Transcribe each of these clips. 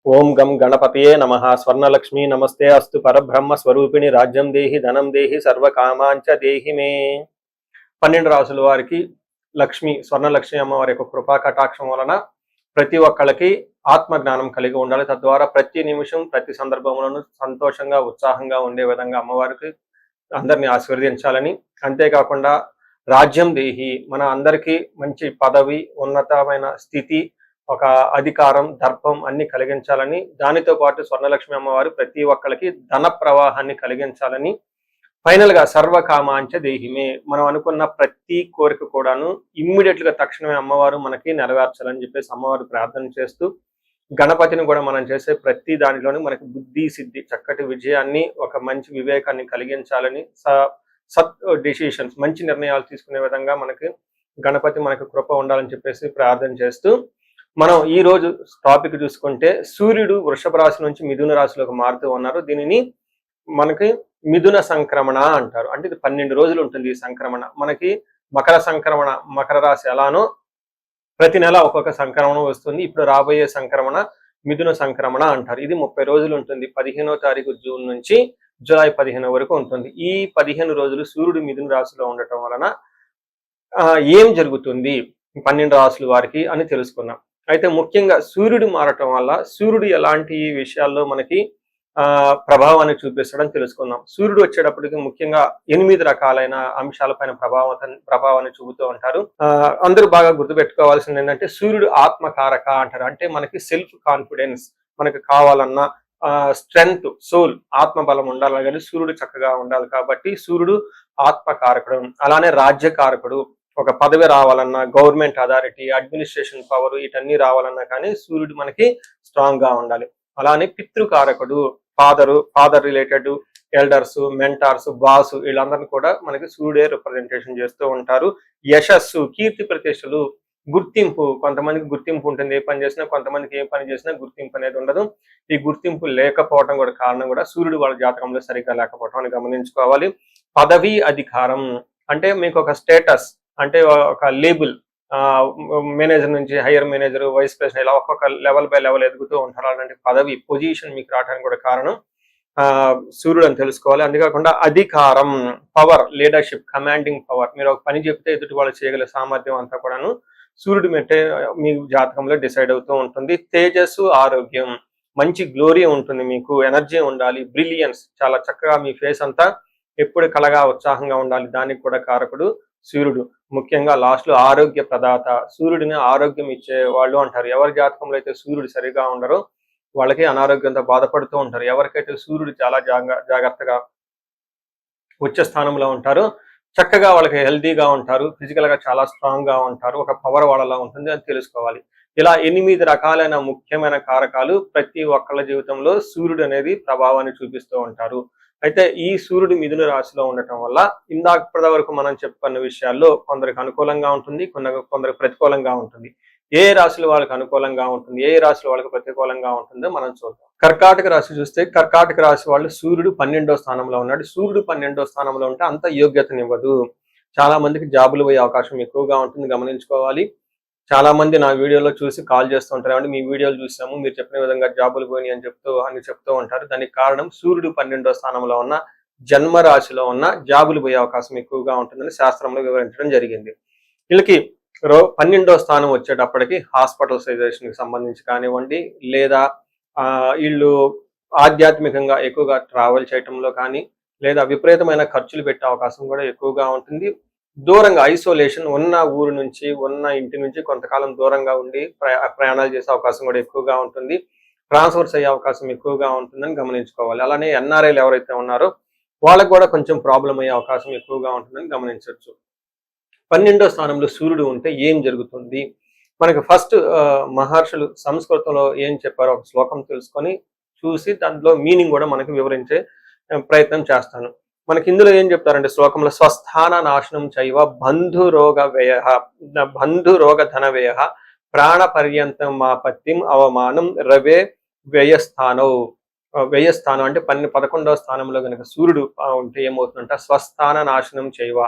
ఓం గం గణపతయే నమః. స్వర్ణలక్ష్మి నమస్తే అస్తు. పరబ్రహ్మ స్వరూపిణి రాజ్యం దేహి ధనం దేహి సర్వకామాంచ దేహి మే. 12 రాసుల వారికి లక్ష్మి స్వర్ణలక్ష్మి అమ్మవారి యొక్క కృపా కటాక్షం వలన ప్రతి ఒక్కళ్ళకి ఆత్మజ్ఞానం కలిగి ఉండాలి. తద్వారా ప్రతి నిమిషం ప్రతి సందర్భంలోనూ సంతోషంగా ఉత్సాహంగా ఉండే విధంగా అమ్మవారికి అందరినీ ఆశీర్వదించాలని, అంతేకాకుండా రాజ్యం దేహి మన అందరికీ మంచి పదవి, ఉన్నతమైన స్థితి, ఒక అధికారం, దర్పం అన్ని కలిగించాలని, దానితో పాటు స్వర్ణలక్ష్మి అమ్మవారు ప్రతి ఒక్కరికి ధన ప్రవాహాన్ని కలిగించాలని, ఫైనల్ గా సర్వకామాంచ దేహిమే మనం అనుకున్న ప్రతి కోరిక కూడాను ఇమ్మీడియట్ గా తక్షణమే అమ్మవారు మనకి నెరవేర్చాలని చెప్పేసి అమ్మవారు ప్రార్థన చేస్తూ, గణపతిని కూడా మనం చేసే ప్రతి దానిలోనూ మనకి బుద్ధి సిద్ధి, చక్కటి విజయాన్ని, ఒక మంచి వివేకాన్ని కలిగించాలని, సత్ డిసిషన్స్ మంచి నిర్ణయాలు తీసుకునే విధంగా మనకి గణపతి మనకు కృప ఉండాలని చెప్పేసి ప్రార్థన చేస్తూ, మనం ఈ రోజు టాపిక్ చూసుకుంటే సూర్యుడు వృషభ రాశి నుంచి మిథున రాశిలోకి మారుతూ ఉన్నారు. దీనిని మనకి మిథున సంక్రమణ అంటారు. అంటే ఇది 12 రోజులు ఉంటుంది ఈ సంక్రమణ. మనకి మకర సంక్రమణ, మకర రాశి ఎలానో ప్రతి నెల ఒక్కొక్క సంక్రమణ వస్తుంది. ఇప్పుడు రాబోయే సంక్రమణ మిథున సంక్రమణ అంటారు. ఇది 30 రోజులు ఉంటుంది. 15వ తారీఖు జూన్ నుంచి జూలై 15 వరకు ఉంటుంది. ఈ 15 రోజులు సూర్యుడు మిథున రాశిలో ఉండటం వలన ఏం జరుగుతుంది 12 రాశుల వారికి అని తెలుసుకున్నాం. అయితే ముఖ్యంగా సూర్యుడు మారటం వల్ల సూర్యుడు ఎలాంటి విషయాల్లో మనకి ప్రభావాన్ని చూపిస్తాడని తెలుసుకుందాం. సూర్యుడు వచ్చేటప్పటికి ముఖ్యంగా 8 రకాలైన అంశాలపైన ప్రభావాన్ని చూపుతూ ఉంటారు. అందరూ బాగా గుర్తుపెట్టుకోవాల్సింది ఏంటంటే సూర్యుడు ఆత్మకారక అంటారు. అంటే మనకి సెల్ఫ్ కాన్ఫిడెన్స్, మనకి కావాలన్న స్ట్రెంగ్త్, సోల్, ఆత్మబలం ఉండాలి కానీ సూర్యుడు చక్కగా ఉండాలి. కాబట్టి సూర్యుడు ఆత్మకారకుడు. అలానే రాజ్యకారకుడు. ఒక పదవి రావాలన్నా, గవర్నమెంట్ అథారిటీ, అడ్మినిస్ట్రేషన్ పవర్, వీటన్నీ రావాలన్నా కానీ సూర్యుడు మనకి స్ట్రాంగ్ గా ఉండాలి. అలానే పితృకారకుడు, father related elders, mentors, boss, వీళ్ళందరినీ కూడా మనకి సూర్యుడే రిప్రజెంటేషన్ చేస్తూ ఉంటారు. యశస్సు, కీర్తి ప్రతిష్టలు, గుర్తింపు. కొంతమందికి గుర్తింపు ఉంటుంది ఏ పని చేసినా, కొంతమందికి ఏ పని చేసినా గుర్తింపు అనేది ఉండదు. ఈ గుర్తింపు లేకపోవడం కూడా కారణం కూడా సూర్యుడు వాళ్ళ జాతకంలో సరిగ్గా లేకపోవడం అని గమనించుకోవాలి. పదవి, అధికారం అంటే మీకు ఒక స్టేటస్, అంటే ఒక లేబుల్, మేనేజర్ నుంచి హైయర్ మేనేజర్, వైస్ ప్రెసిడెంట్, ఇలా ఒక్కొక్క లెవెల్ బై లెవెల్ ఎదుగుతూ ఉంటారు. అలాంటి పదవి, పొజిషన్ మీకు రావడానికి కూడా కారణం సూర్యుడు అని తెలుసుకోవాలి. అంతేకాకుండా అధికారం, పవర్, లీడర్షిప్, కమాండింగ్ పవర్. మీరు ఒక పని చెప్తే ఎదుటి వాళ్ళు చేయగల సామర్థ్యం అంతా కూడాను సూర్యుడు మెట్టే మీ జాతకంలో డిసైడ్ అవుతూ ఉంటుంది. తేజస్సు, ఆరోగ్యం, మంచి గ్లోరీ ఉంటుంది, మీకు ఎనర్జీ ఉండాలి, బ్రిలియన్స్, చాలా చక్కగా మీ ఫేస్ అంతా ఎప్పుడు కలగా ఉత్సాహంగా ఉండాలి. దానికి కూడా కారకుడు సూర్యుడు. ముఖ్యంగా లాస్ట్ లో ఆరోగ్య ప్రదాత, సూర్యుడిని ఆరోగ్యం ఇచ్చే వాళ్ళు అంటారు. ఎవరి జాతకంలో అయితే సూర్యుడు సరిగా ఉండరో వాళ్ళకి అనారోగ్యంతో బాధపడుతూ ఉంటారు. ఎవరికైతే సూర్యుడు చాలా జాగ్రత్తగా ఉచ్చ స్థానంలో ఉంటారో చక్కగా వాళ్ళకి హెల్తీగా ఉంటారు, ఫిజికల్ గా చాలా స్ట్రాంగ్ గా ఉంటారు, ఒక పవర్ వాళ్ళలో ఉంటుంది అని తెలుసుకోవాలి. ఇలా 8 రకాలైన ముఖ్యమైన కారకాలు ప్రతి ఒక్కళ్ళ జీవితంలో సూర్యుడు అనేది ప్రభావాన్ని చూపిస్తూ ఉంటారు. అయితే ఈ సూర్యుడు మిథున రాశిలో ఉండటం వల్ల ఇప్పటి వరకు మనం చెప్పుకున్న విషయాల్లో కొందరికి అనుకూలంగా ఉంటుంది, కొందరికి ప్రతికూలంగా ఉంటుంది. ఏ రాశుల వాళ్ళకి అనుకూలంగా ఉంటుంది, ఏ రాశుల వాళ్ళకి ప్రతికూలంగా ఉంటుందో మనం చూద్దాం. కర్కాటక రాశి చూస్తే కర్కాటక రాశి వాళ్ళు సూర్యుడు 12వ స్థానంలో ఉన్నాడు. సూర్యుడు 12వ స్థానంలో ఉంటే అంత యోగ్యతనివ్వదు. చాలా మందికి జాబులు పోయే అవకాశం ఎక్కువగా ఉంటుంది, గమనించుకోవాలి. చాలా మంది నా వీడియోలో చూసి కాల్ చేస్తూ ఉంటారు, అంటే మీ వీడియోలు చూసాము, మీరు చెప్పిన విధంగా జాబులు పోయినాయి అని చెప్తూ ఉంటారు. దానికి కారణం సూర్యుడు 12వ స్థానంలో ఉన్న జన్మ రాశిలో ఉన్న జాబులు పోయే అవకాశం ఎక్కువగా ఉంటుందని శాస్త్రంలో వివరించడం జరిగింది. వీళ్ళకి 12వ స్థానం వచ్చేటప్పటికి హాస్పిటలైజేషన్ కి సంబంధించి కానివ్వండి, లేదా వీళ్ళు ఆధ్యాత్మికంగా ఎక్కువగా ట్రావెల్ చేయటంలో కానీ, లేదా విపరీతమైన ఖర్చులు పెట్టే అవకాశం కూడా ఎక్కువగా ఉంటుంది. దూరంగా ఐసోలేషన్, ఉన్న ఊరు నుంచి, ఉన్న ఇంటి నుంచి కొంతకాలం దూరంగా ఉండి ప్రయాణాలు చేసే అవకాశం కూడా ఎక్కువగా ఉంటుంది. ట్రాన్స్ఫర్స్ అయ్యే అవకాశం ఎక్కువగా ఉంటుందని గమనించుకోవాలి. అలానే ఎన్ఆర్ఐలు ఎవరైతే ఉన్నారో వాళ్ళకు కూడా కొంచెం ప్రాబ్లం అయ్యే అవకాశం ఎక్కువగా ఉంటుందని గమనించవచ్చు. 12వ స్థానంలో సూర్యుడు ఉంటే ఏం జరుగుతుంది? మనకి ఫస్ట్ మహర్షులు సంస్కృతంలో ఏం చెప్పారో ఒక శ్లోకం తెలుసుకొని చూసి దాంట్లో మీనింగ్ కూడా మనకి వివరించే ప్రయత్నం చేస్తాను. మనకి ఇందులో ఏం చెప్తారంటే శ్లోకంలో స్వస్థాన నాశనం చైవ బంధురోగ ధన వ్యయ ప్రాణ పర్యంతం మాపత్తిం అవమానం రవే వ్యయస్థానం అంటే 11వ స్థానంలో కనుక సూర్యుడు ఉంటే ఏమవుతుందంట, స్వస్థాన నాశనం చైవ,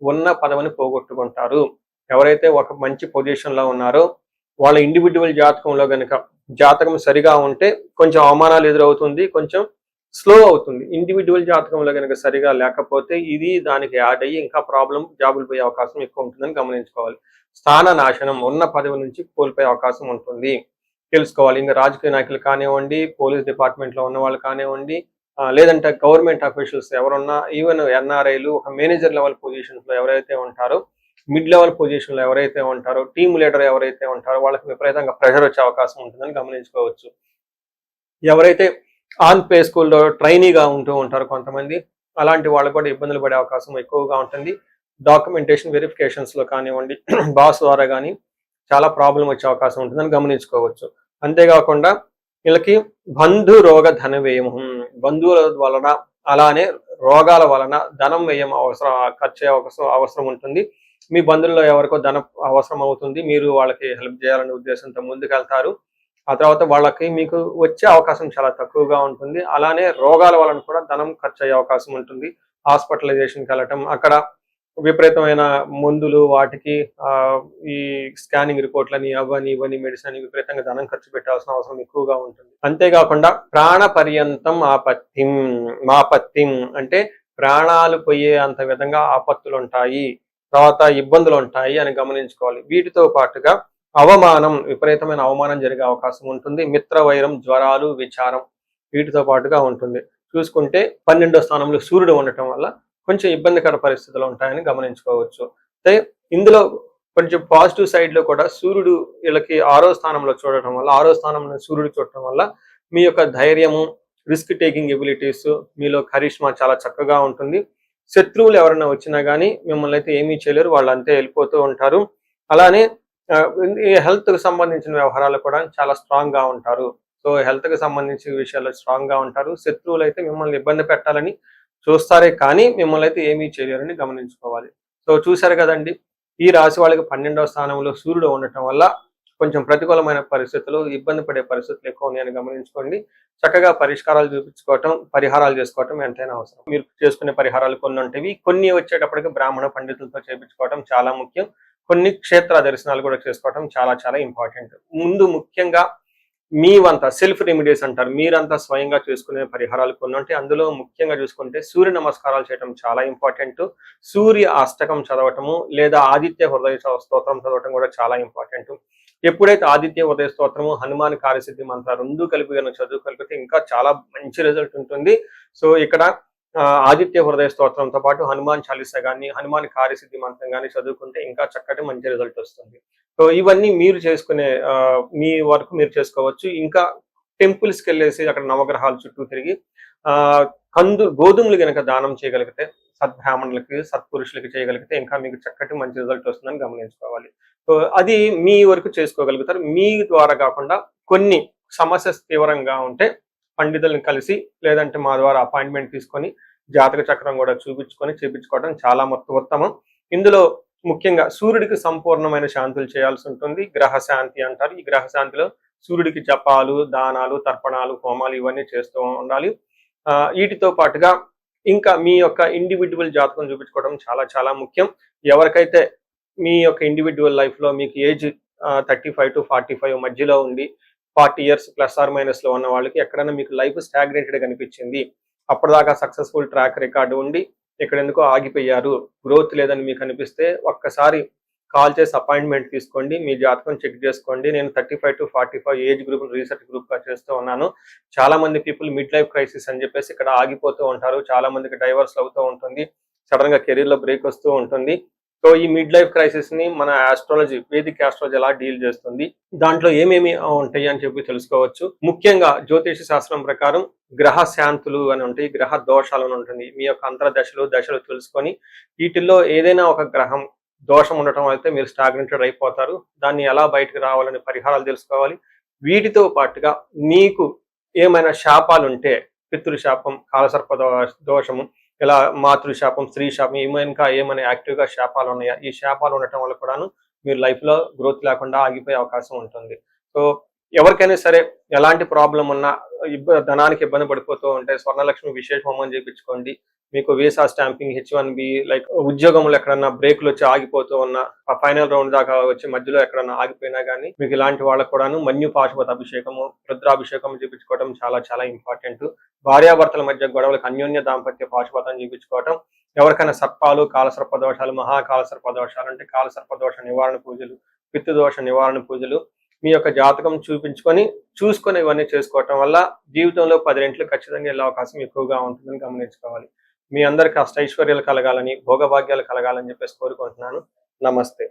ఉన్న పదవిని పోగొట్టుకుంటారు. ఎవరైతే ఒక మంచి పొజిషన్ లో ఉన్నారో వాళ్ళ ఇండివిజువల్ జాతకంలో కనుక జాతకం సరిగా ఉంటే కొంచెం అవమానాలు ఎదురవుతుంది, కొంచెం స్లో అవుతుంది. ఇండివిజువల్ జాతకంలో కనుక సరిగా లేకపోతే ఇది దానికి యాడ్ అయ్యి ఇంకా ప్రాబ్లం, జాబులు పోయే అవకాశం ఎక్కువ ఉంటుందని గమనించుకోవాలి. స్థాన నాశనం, ఉన్న పదవి నుంచి కోల్పోయే అవకాశం ఉంటుంది తెలుసుకోవాలి. ఇంకా రాజకీయ నాయకులు కానివ్వండి, పోలీస్ డిపార్ట్మెంట్లో ఉన్న వాళ్ళు కానివ్వండి, లేదంటే గవర్నమెంట్ అఫీషియల్స్ ఎవరున్నా, ఈవెన్ ఎన్ఆర్ఐలు, ఒక మేనేజర్ లెవెల్ పొజిషన్స్లో ఎవరైతే ఉంటారో, మిడ్ లెవెల్ పొజిషన్లో ఎవరైతే ఉంటారో, టీమ్ లీడర్ ఎవరైతే ఉంటారో వాళ్ళకి విపరీతంగా ప్రెషర్ వచ్చే అవకాశం ఉంటుందని గమనించుకోవచ్చు. ఎవరైతే ఆన్ పే స్కూల్లో ట్రైనీగా ఉంటూ ఉంటారో కొంతమంది, అలాంటి వాళ్ళు కూడా ఇబ్బందులు పడే అవకాశం ఎక్కువగా ఉంటుంది. డాక్యుమెంటేషన్ వెరిఫికేషన్స్లో కానివ్వండి, బాస్ ద్వారా కానీ చాలా ప్రాబ్లం వచ్చే అవకాశం ఉంటుందని గమనించుకోవచ్చు. అంతేకాకుండా వీళ్ళకి బంధు రోగ ధన వ్యయం, బంధువుల వలన అలానే రోగాల వలన ధనం వ్యయం ఖర్చు అవసరం ఉంటుంది. మీ బంధువుల్లో ఎవరికో ధనం అవసరం అవుతుంది, మీరు వాళ్ళకి హెల్ప్ చేయాలనే ఉద్దేశంతో ముందుకెళ్తారు. ఆ తర్వాత వాళ్ళకి మీకు వచ్చే అవకాశం చాలా తక్కువగా ఉంటుంది. అలానే రోగాల వలన కూడా ధనం ఖర్చు అయ్యే అవకాశం ఉంటుంది. హాస్పిటలైజేషన్కి వెళ్ళటం, అక్కడ విపరీతమైన మందులు, వాటికి ఈ స్కానింగ్ రిపోర్ట్లని, అవని ఇవన్నీ మెడిసిన్ అని విపరీతంగా ధనం ఖర్చు పెట్టాల్సిన అవసరం ఎక్కువగా ఉంటుంది. అంతేకాకుండా ప్రాణ పర్యంతం ఆపత్తిం, మాపత్తిం అంటే ప్రాణాలు పోయే అంత విధంగా ఆపత్తులు ఉంటాయి, తర్వాత ఇబ్బందులు ఉంటాయి అని గమనించుకోవాలి. వీటితో పాటుగా అవమానం, విపరీతమైన అవమానం జరిగే అవకాశం ఉంటుంది. మిత్రవైరం, జ్వరాలు, విచారం వీటితో పాటుగా ఉంటుంది. చూసుకుంటే 12వ స్థానంలో సూర్యుడు ఉండటం వల్ల కొంచెం ఇబ్బందికర పరిస్థితులు ఉంటాయని గమనించుకోవచ్చు. అయితే ఇందులో కొంచెం పాజిటివ్ సైడ్లో కూడా సూర్యుడు వీళ్ళకి 6వ స్థానంలో చూడటం వల్ల, 6వ స్థానంలో సూర్యుడు చూడటం వల్ల మీ యొక్క ధైర్యము, రిస్క్ టేకింగ్ ఎబిలిటీస్, మీలో కరిష్మా చాలా చక్కగా ఉంటుంది. శత్రువులు ఎవరైనా వచ్చినా కానీ మిమ్మల్ని అయితే ఏమీ చేయలేరు, వాళ్ళు అంతే వెళ్ళిపోతూ ఉంటారు. అలానే ఈ హెల్త్‌కి సంబంధించిన వ్యవహారాలు కూడా చాలా స్ట్రాంగ్‌గా ఉంటారు. సో, హెల్త్‌కి సంబంధించిన విషయాల్లో స్ట్రాంగ్‌గా ఉంటారు. శత్రువులైతే మిమ్మల్ని ఇబ్బంది పెట్టాలని చూస్తారే కానీ మిమ్మల్ని అయితే ఏమీ చేయలేరని గమనించుకోవాలి. సో, చూసారు కదండీ! ఈ రాశి వాళ్ళకి 12వ స్థానంలో సూర్యుడు ఉండటం వల్ల కొంచెం ప్రతికూలమైన పరిస్థితులు, ఇబ్బంది పడే పరిస్థితులు ఎక్కువ ఉన్నాయని గమనించుకోండి. చక్కగా పరిష్కారాలు చూపించుకోవటం, పరిహారాలు చేసుకోవటం ఎంతైనా అవసరం. మీరు చేసుకునే పరిహారాలు కొన్ని ఉంటాయి. కొన్ని వచ్చేటప్పటికి బ్రాహ్మణ పండితులతో చేపించుకోవటం చాలా ముఖ్యం. కొన్ని క్షేత్ర దర్శనాలు కూడా చేసుకోవటం చాలా చాలా ఇంపార్టెంట్. ముందు ముఖ్యంగా మీ వంత సెల్ఫ్ రెమెడీస్ అంటారు, మీరంతా స్వయంగా చేసుకునే పరిహారాలు కొన్ని ఉంటాయి. అందులో ముఖ్యంగా చూసుకుంటే సూర్య నమస్కారాలు చేయడం చాలా ఇంపార్టెంట్. సూర్య అష్టకం చదవటము లేదా ఆదిత్య హృదయ స్తోత్రం చదవటం కూడా చాలా ఇంపార్టెంట్. ఎప్పుడైతే ఆదిత్య హృదయ స్తోత్రము, హనుమాన్ కార్యసిద్ధి మంత్ర రెండు కలిపి కనుక చదువుగలిగితే ఇంకా చాలా మంచి రిజల్ట్ ఉంటుంది. సో ఇక్కడ ఆదిత్య హృదయ స్తోత్రంతో పాటు హనుమాన్ చాలీసా కానీ, హనుమాన్ కార్యసిద్ధి మంత్రం కానీ చదువుకుంటే ఇంకా చక్కటి మంచి రిజల్ట్ వస్తుంది. సో ఇవన్నీ మీరు చేసుకునే మీ వరకు మీరు చేసుకోవచ్చు. ఇంకా టెంపుల్స్కి వెళ్ళేసి అక్కడ నవగ్రహాల చుట్టూ తిరిగి గోధుమలు గనక దానం చేయగలిగితే, సద్బ్రాహ్మణులకి, సత్పురుషులకి చేయగలిగితే ఇంకా మీకు చక్కటి మంచి రిజల్ట్ వస్తుందని గమనించుకోవాలి. సో అది మీ వరకు చేసుకోగలుగుతారు. మీ ద్వారా కాకుండా కొన్ని సమస్య తీవ్రంగా ఉంటే పండితులను కలిసి, లేదంటే మా ద్వారా అపాయింట్మెంట్ తీసుకొని జాతక చక్రం కూడా చూపించుకొని చేపించుకోవడం చాలా ఉత్తమం. ఇందులో ముఖ్యంగా సూర్యుడికి సంపూర్ణమైన శాంతులు చేయాల్సి ఉంటుంది. గ్రహ శాంతి అంటారు. ఈ గ్రహ శాంతిలో సూర్యుడికి జపాలు, దానాలు, తర్పణాలు, హోమాలు ఇవన్నీ చేస్తూ ఉండాలి. వీటితో పాటుగా ఇంకా మీ యొక్క ఇండివిడ్యువల్ జాతకం చూపించుకోవడం చాలా చాలా ముఖ్యం. ఎవరికైతే మీ యొక్క ఇండివిడ్యువల్ లైఫ్లో మీకు ఏజ్ 35 to 45 మధ్యలో ఉండి 40 years +or- ఉన్న వాళ్ళకి ఎక్కడైనా మీకు లైఫ్ స్టాగ్నేటెడ్ కనిపించింది, అప్పటిదాకా సక్సెస్ఫుల్ ట్రాక్ రికార్డు ఉండి ఇక్కడ ఎందుకో ఆగిపోయారు, గ్రోత్ లేదని మీకు అనిపిస్తే ఒక్కసారి కాల్ చేసి అపాయింట్మెంట్ తీసుకోండి, మీ జాతకం చెక్ చేసుకోండి. నేను 35 to 45 ఏజ్ గ్రూప్ రీసెర్చ్ గ్రూప్గా చేస్తూ ఉన్నాను. చాలా మంది పీపుల్ మిడ్ లైఫ్ క్రైసిస్ అని చెప్పేసి ఇక్కడ ఆగిపోతూ ఉంటారు. చాలా మందికి డైవర్స్ అవుతూ ఉంటుంది, సడన్ గా కెరీర్లో బ్రేక్ వస్తూ ఉంటుంది. సో ఈ మిడ్ లైఫ్ క్రైసిస్ ని మన ఆస్ట్రాలజీ, వేదిక్ ఆస్ట్రాలజీ ఎలా డీల్ చేస్తుంది, దాంట్లో ఏమేమి ఉంటాయి అని చెప్పి తెలుసుకోవచ్చు. ముఖ్యంగా జ్యోతిష శాస్త్రం ప్రకారం గ్రహ శాంతులు అని ఉంటాయి, గ్రహ దోషాలు అని ఉంటుంది. మీ యొక్క దశలు తెలుసుకొని వీటిల్లో ఏదైనా ఒక గ్రహం దోషం ఉండటం అయితే మీరు స్టాగ్నెంటెడ్ అయిపోతారు. దాన్ని ఎలా బయటకు రావాలని పరిహారాలు తెలుసుకోవాలి. వీటితో పాటుగా మీకు ఏమైనా శాపాలు ఉంటే, పితృశాపం, కాలసర్ప దోషము, ఇలా మాతృశాపం, స్త్రీ శాపం, ఏమైనా యాక్టివ్గా శాపాలు ఉన్నాయా, ఈ శాపాలు ఉండటం వల్ల కూడాను మీరు లైఫ్లో గ్రోత్ లేకుండా ఆగిపోయే అవకాశం ఉంటుంది. సో ఎవరికైనా సరే ఎలాంటి ప్రాబ్లం ఉన్నా ధనానికి ఇబ్బంది పడిపోతూ ఉంటే స్వర్ణలక్ష్మి విశేష హోమం చేయించుకోండి. మీకు వీసా స్టాంపింగ్, H1B, లైక్ ఉద్యోగంలో ఎక్కడన్నా బ్రేకులు వచ్చి ఆగిపోతూ ఉన్నా, ఆ ఫైనల్ రౌండ్ దాకా వచ్చి మధ్యలో ఎక్కడన్నా ఆగిపోయినా కానీ మీకు ఇలాంటి వాళ్ళకు కూడాను మన్యు పాశుపత అభిషేకము, రుద్రాభిషేకం చేయించుకోవడం చాలా చాలా ఇంపార్టెంట్. భార్యాభర్తల మధ్య గొడవలకు అన్యోన్య దాంపత్య పాశుపతం చేయించుకోవటం, ఎవరికైనా సర్పాలు, కాలసర్ప దోషాలు, మహాకాలసర్ప దోషాలు అంటే కాలసర్ప దోష నివారణ పూజలు, పితృదోష నివారణ పూజలు మీ యొక్క జాతకం చూసుకొని ఇవన్నీ చేసుకోవటం వల్ల జీవితంలో 10 రెట్లు ఖచ్చితంగా వెళ్ళే అవకాశం ఎక్కువగా ఉంటుందని గమనించుకోవాలి. మీ అందరికి అష్టైశ్వర్యాలు కలగాలని, భోగభాగ్యాలు కలగాలని చెప్పేసి కోరుకుంటున్నాను. నమస్తే.